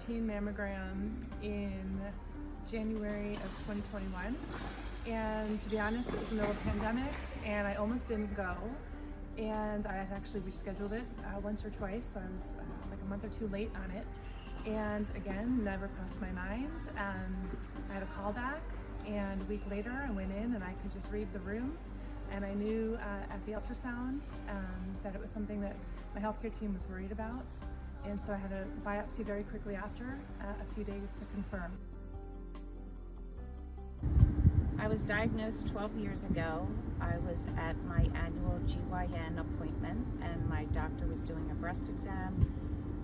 routine mammogram in January of 2021, and to be honest, it was in the middle of the pandemic and I almost didn't go, and I had actually rescheduled it once or twice, so I was like a month or two late on it, and again, never crossed my mind. I had a call back, and a week later I went in and I could just read the room, and I knew at the ultrasound that it was something that my healthcare team was worried about, and so I had a biopsy very quickly after, a few days to confirm. I was diagnosed 12 years ago. I was at my annual GYN appointment and my doctor was doing a breast exam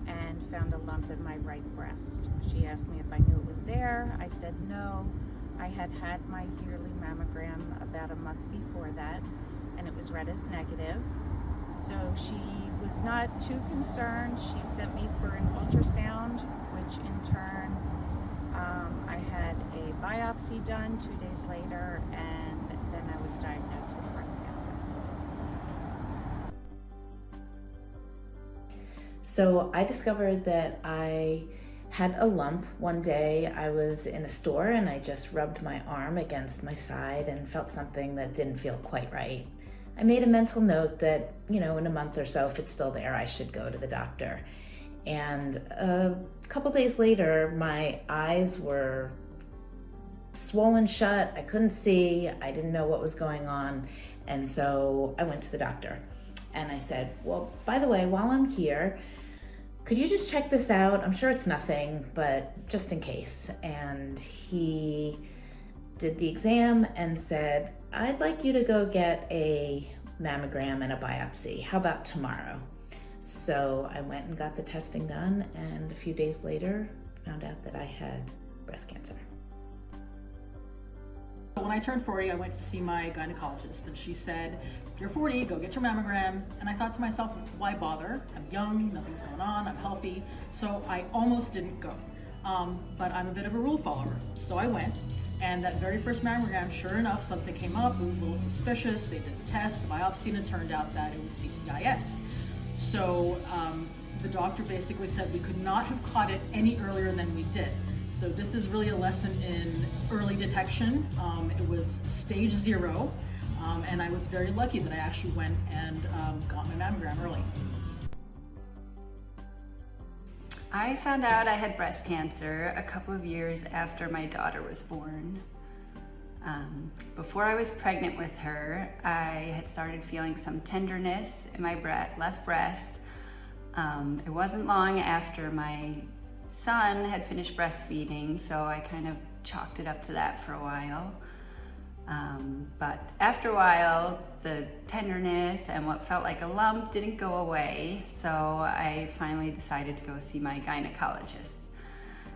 and found a lump in my right breast. She asked me if I knew it was there. I said no. I had had my yearly mammogram about a month before that and it was read as negative. So she was not too concerned. She sent me for an ultrasound, which in turn I had a biopsy done 2 days later, and then I was diagnosed with breast cancer. So I discovered that I had a lump one day. I was in a store and I just rubbed my arm against my side and felt something that didn't feel quite right. I made a mental note that, in a month or so, if it's still there, I should go to the doctor. And a couple days later, my eyes were swollen shut. I couldn't see. I didn't know what was going on. And so I went to the doctor and I said, well, by the way, while I'm here, could you just check this out? I'm sure it's nothing, but just in case. And he did the exam and said, I'd like you to go get a mammogram and a biopsy. How about tomorrow? So I went and got the testing done, and a few days later found out that I had breast cancer. When I turned 40, I went to see my gynecologist, and she said, you're 40, go get your mammogram. And I thought to myself, why bother? I'm young, nothing's going on, I'm healthy. So I almost didn't go. But I'm a bit of a rule follower. So I went, and that very first mammogram, sure enough, something came up. It was a little suspicious. They did the test, the biopsy, and it turned out that it was DCIS. So the doctor basically said we could not have caught it any earlier than we did. So this is really a lesson in early detection. It was stage 0, and I was very lucky that I actually went and got my mammogram early. I found out I had breast cancer a couple of years after my daughter was born. Before I was pregnant with her, I had started feeling some tenderness in my left breast. It wasn't long after my son had finished breastfeeding, so I kind of chalked it up to that for a while. But after a while, the tenderness and what felt like a lump didn't go away, so I finally decided to go see my gynecologist.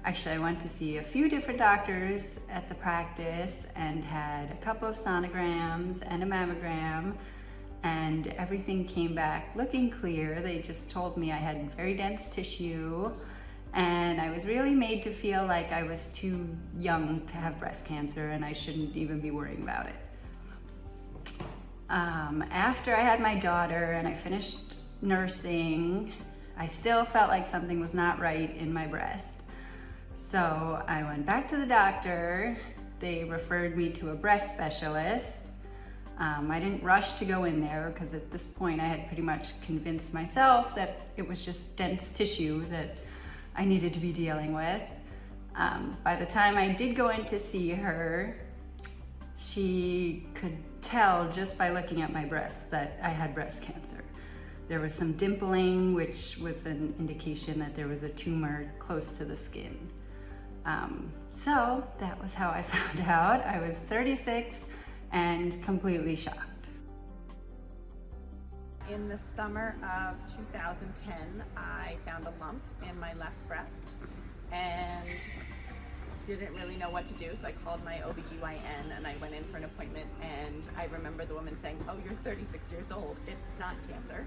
Actually, I went to see a few different doctors at the practice and had a couple of sonograms and a mammogram, and everything came back looking clear. They just told me I had very dense tissue, and I was really made to feel like I was too young to have breast cancer and I shouldn't even be worrying about it. After I had my daughter and I finished nursing, I still felt like something was not right in my breast. So I went back to the doctor. They referred me to a breast specialist. I didn't rush to go in there because at this point I had pretty much convinced myself that it was just dense tissue that I needed to be dealing with. By the time I did go in to see her, she could tell just by looking at my breast that I had breast cancer. There was some dimpling, which was an indication that there was a tumor close to the skin. So that was how I found out. I was 36 and completely shocked. In the summer of 2010, I found a lump in my left breast and didn't really know what to do, so I called my OBGYN and I went in for an appointment, and I remember the woman saying, oh, you're 36 years old, it's not cancer.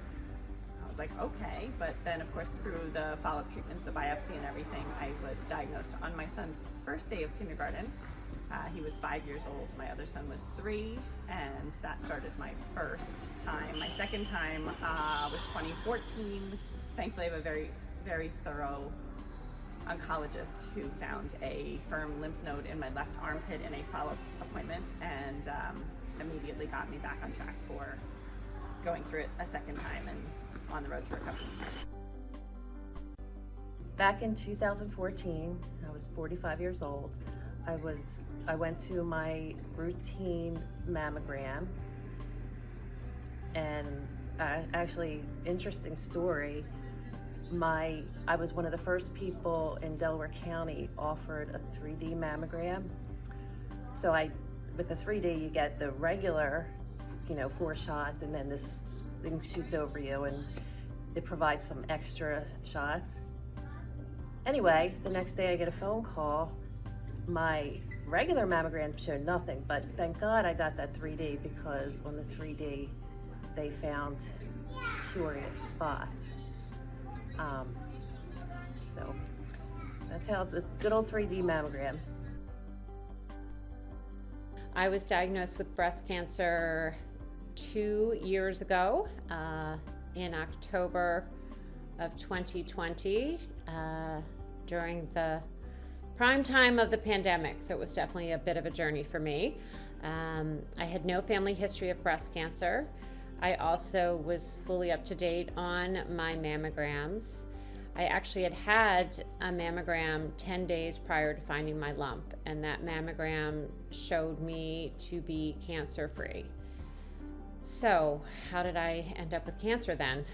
I was like, okay, but then of course through the follow-up treatment, the biopsy and everything, I was diagnosed on my son's first day of kindergarten. He was 5 years old, my other son was 3, and that started my first time. My second time was 2014. Thankfully I have a very, very thorough oncologist who found a firm lymph node in my left armpit in a follow-up appointment, and immediately got me back on track for going through it a second time and on the road to recovery. Back in 2014, I was 45 years old. I went to my routine mammogram, and actually, interesting story, I was one of the first people in Delaware County offered a 3D mammogram. So with the 3D, you get the regular, 4 shots, and then this thing shoots over you, and it provides some extra shots. Anyway, the next day I get a phone call. My regular mammogram showed nothing, but thank God I got that 3D, because on the 3D they found curious spots. So that's how the good old 3D mammogram. I was diagnosed with breast cancer 2 years ago, in October of 2020, during the prime time of the pandemic. So it was definitely a bit of a journey for me. I had no family history of breast cancer. I also was fully up to date on my mammograms. I actually had a mammogram 10 days prior to finding my lump, and that mammogram showed me to be cancer-free. So how did I end up with cancer then?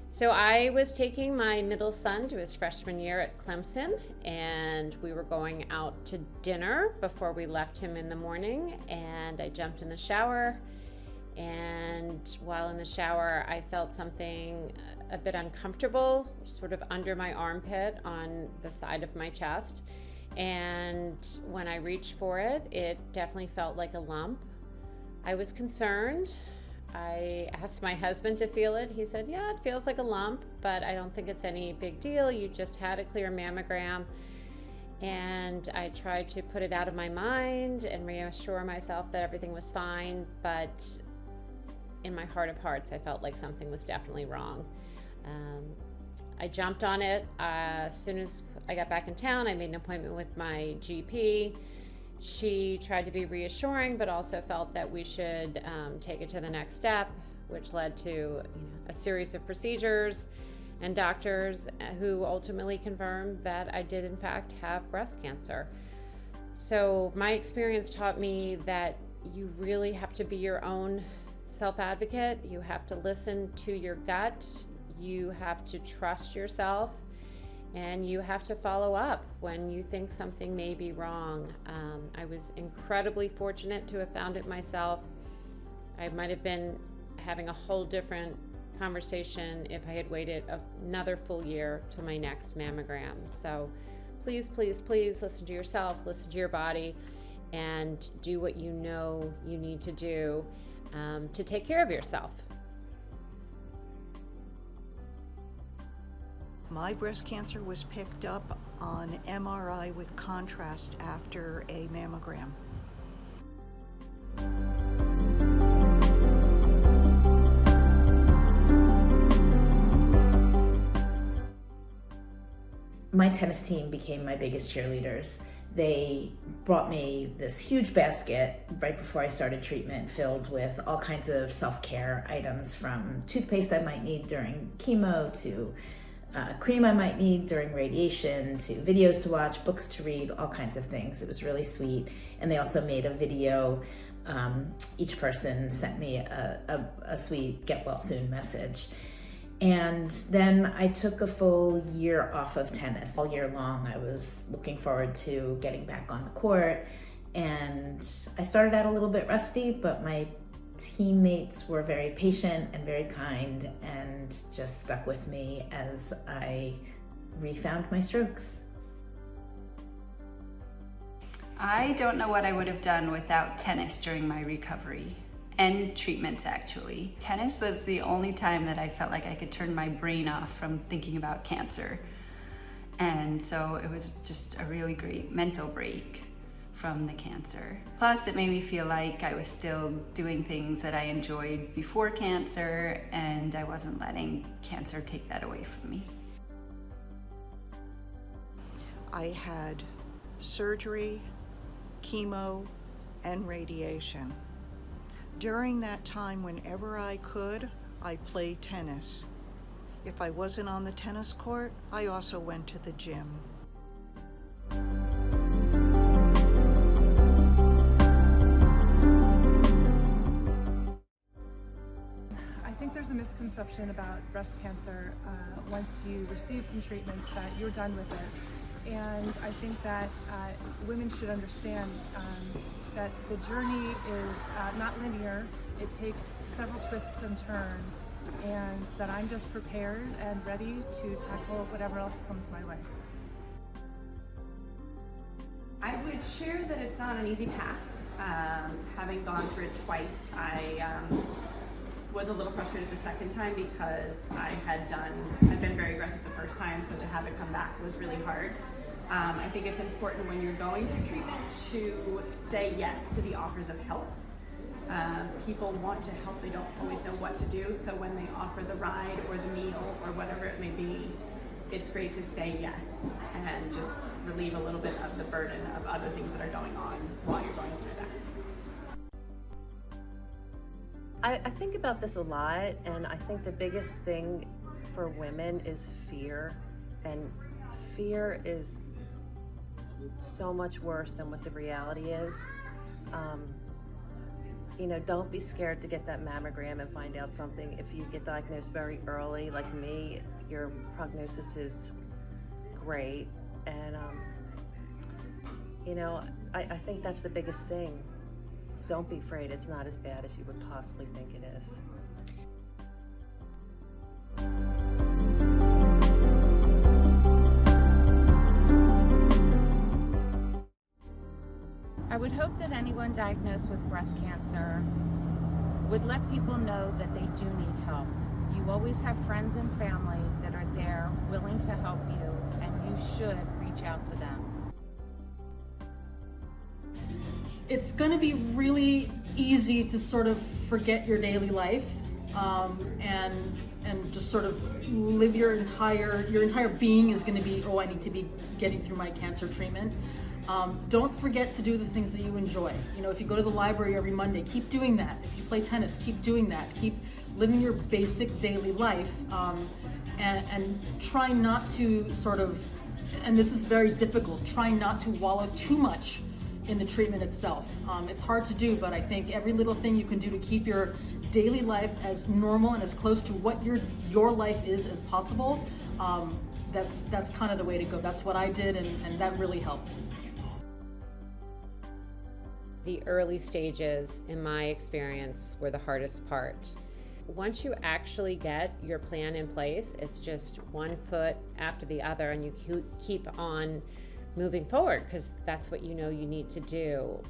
So I was taking my middle son to his freshman year at Clemson, and we were going out to dinner before we left him in the morning, and I jumped in the shower, and while in the shower I felt something a bit uncomfortable sort of under my armpit on the side of my chest, and when I reached for it, it definitely felt like a lump. I was concerned. I asked my husband to feel it. He said, yeah, it feels like a lump, but I don't think it's any big deal. You just had a clear mammogram. And I tried to put it out of my mind and reassure myself that everything was fine, but in my heart of hearts, I felt like something was definitely wrong. I jumped on it. As soon as I got back in town, I made an appointment with my GP. She tried to be reassuring, but also felt that we should take it to the next step, which led to a series of procedures and doctors who ultimately confirmed that I did in fact have breast cancer. So my experience taught me that you really have to be your own self-advocate. You have to listen to your gut. You have to trust yourself. And you have to follow up when you think something may be wrong. I was incredibly fortunate to have found it myself. I might have been having a whole different conversation if I had waited another full year to my next mammogram. So please, please, please listen to yourself, listen to your body, and do what you know you need to do to take care of yourself. My breast cancer was picked up on MRI with contrast after a mammogram. My tennis team became my biggest cheerleaders. They brought me this huge basket right before I started treatment filled with all kinds of self-care items, from toothpaste I might need during chemo to cream I might need during radiation, to videos to watch, books to read, all kinds of things. It was really sweet. And they also made a video. Each person sent me a sweet get well soon message. And then I took a full year off of tennis. All year long, I was looking forward to getting back on the court. And I started out a little bit rusty, but my teammates were very patient and very kind and just stuck with me as I refound my strokes. I don't know what I would have done without tennis during my recovery and treatments, actually. Tennis was the only time that I felt like I could turn my brain off from thinking about cancer. And so it was just a really great mental break from the cancer. Plus, it made me feel like I was still doing things that I enjoyed before cancer, and I wasn't letting cancer take that away from me. I had surgery, chemo, and radiation. During that time, whenever I could, I played tennis. If I wasn't on the tennis court, I also went to the gym. I think there's a misconception about breast cancer once you receive some treatments that you're done with it. And I think that women should understand that the journey is not linear. It takes several twists and turns, and that I'm just prepared and ready to tackle whatever else comes my way. I would share that it's not an easy path. Having gone through it twice, I was a little frustrated the second time because I'd been very aggressive the first time, so to have it come back was really hard. I think it's important when you're going through treatment to say yes to the offers of help. People want to help, they don't always know what to do, so when they offer the ride or the meal or whatever it may be, it's great to say yes and just relieve a little bit of the burden of other things that are going on while you're going through that. I think about this a lot, and I think the biggest thing for women is fear, and fear is so much worse than what the reality is. You know, don't be scared to get that mammogram and find out something. If you get diagnosed very early, like me, your prognosis is great. And, you know, I think that's the biggest thing. Don't be afraid. It's not as bad as you would possibly think it is. I would hope that anyone diagnosed with breast cancer would let people know that they do need help. You always have friends and family that are there willing to help you, and you should reach out to them. It's going to be really easy to sort of forget your daily life and just sort of live your entire being is going to be, oh, I need to be getting through my cancer treatment. Don't forget to do the things that you enjoy. You know, if you go to the library every Monday, keep doing that. If you play tennis, keep doing that. Keep living your basic daily life, and try not to sort of, and this is very difficult, try not to wallow too much in the treatment itself. It's hard to do, but I think every little thing you can do to keep your daily life as normal and as close to what your life is as possible, that's kind of the way to go. That's what I did, and that really helped. The early stages, in my experience, were the hardest part. Once you actually get your plan in place, it's just one foot after the other, and you keep on moving forward because that's what you know you need to do.